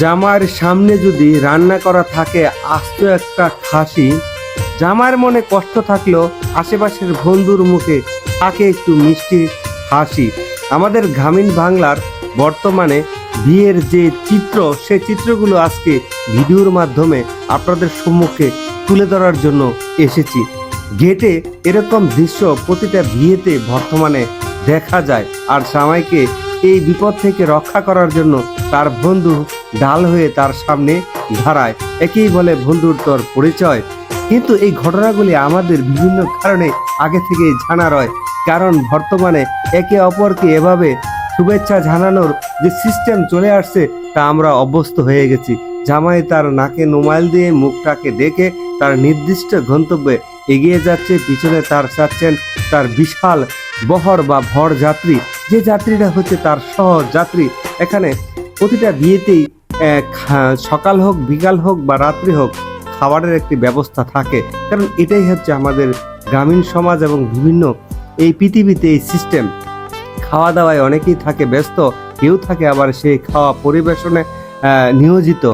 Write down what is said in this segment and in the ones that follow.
জামাইয়ের সামনে যদি রান্না করা থাকে আস্ত একটা খাসি, জামাইয়ের মনে কষ্ট থাকলেও আশেপাশের বন্ধুর মুখে থাকে একটু মিষ্টি হাসি। আমাদের গ্রামীণ বাংলার বর্তমানে বিয়ের যে চিত্র, সেই চিত্রগুলো আজকে ভিডিওর মাধ্যমে আপনাদের সম্মুখে তুলে ধরার জন্য এসেছি। গেটে এরকম দৃশ্য প্রতিটা বিয়েতে বর্তমানে দেখা যায়, আর জামাইকে এই বিপদ থেকে রক্ষা করার জন্য তার বন্ধু ঢাল হয়ে তার সামনে দাঁড়ায়। একেই বলে বন্ধুত্বর পরিচয়। কিন্তু এই ঘটনাগুলি আমাদের বিভিন্ন কারণে আগে থেকে জানা রয়, কারণ বর্তমানে একে অপরকে এভাবে শুভেচ্ছা জানানোর যে সিস্টেম চলে আসছে তা আমরা অভ্যস্ত হয়ে গেছি। জামাই তার নাকে নোমাইল দিয়ে মুখটাকে ডেকে তার নির্দিষ্ট গন্তব্যে এগিয়ে যাচ্ছে, পিছনে তার যাচ্ছেন তার বিশাল বহর বা ভর যাত্রী, যে যাত্রীটা হচ্ছে তার সহ যাত্রী। এখানে প্রতিটা বিয়েতেই সকাল হোক, বিকাল হোক বা রাত্রি হোক, খাবারের একটি ব্যবস্থা থাকে, কারণ এটাই হচ্ছে আমাদের গ্রামীণ সমাজ এবং বিভিন্ন এই পৃথিবীতে এই সিস্টেম। খাওয়া দাওয়ায় অনেকেই থাকে ব্যস্ত, কেউ থাকে আবার সেই খাওয়া পরিবেশনে নিয়োজিত।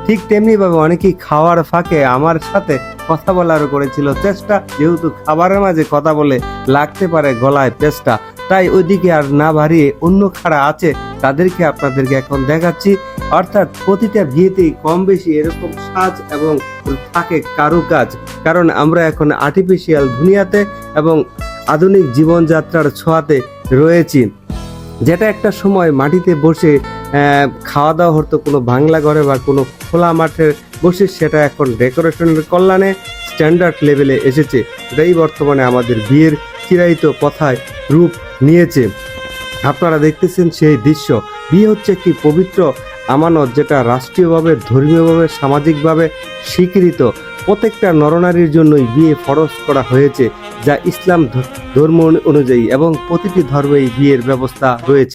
ঠিক তেমনিভাবে অনেকেই খাওয়ার ফাঁকে আমার সাথে কথা বলারও করেছিল চেষ্টা, যেহেতু খাবারের মাঝে কথা বলে লাগতে পারে গলায় পেস্টা, তাই ওইদিকে আর না বাড়িয়ে অন্য খাড়া আছে তাদেরকে আপনাদেরকে এখন দেখাচ্ছি। অর্থাৎ প্রতিটা বিয়েতেই কম বেশি এরকম সাজ এবং থাকে কারুকাজ, কারণ আমরা এখন আর্টিফিশিয়াল দুনিয়াতে এবং আধুনিক জীবনযাত্রার ছোঁয়াতে রয়েছি। যেটা একটা সময় মাটিতে বসে খাওয়া দাওয়া হতো কোনো বাংলা ঘরে বা কোনো খোলা মাঠে বসে, সেটা এখন ডেকোরেশনের কল্যাণে স্ট্যান্ডার্ড লেভেলে এসেছে। এটাই বর্তমানে আমাদের বিয়ের চিরায়িত প্রথায় রূপ নিয়েছে। আপনারা দেখতেছেন সেই দৃশ্য। বিয়ে হচ্ছে একটি পবিত্র আমানত, যেটা রাষ্ট্রীয়ভাবে, ধর্মীয়ভাবে, সামাজিকভাবে স্বীকৃত। প্রত্যেকটা নরনারীর জন্যই বিয়ে ফরজ করা হয়েছে, যা ইসলাম ধর্ম অনুযায়ী, এবং প্রতিটি ধর্মেই বিয়ের ব্যবস্থা রয়েছে।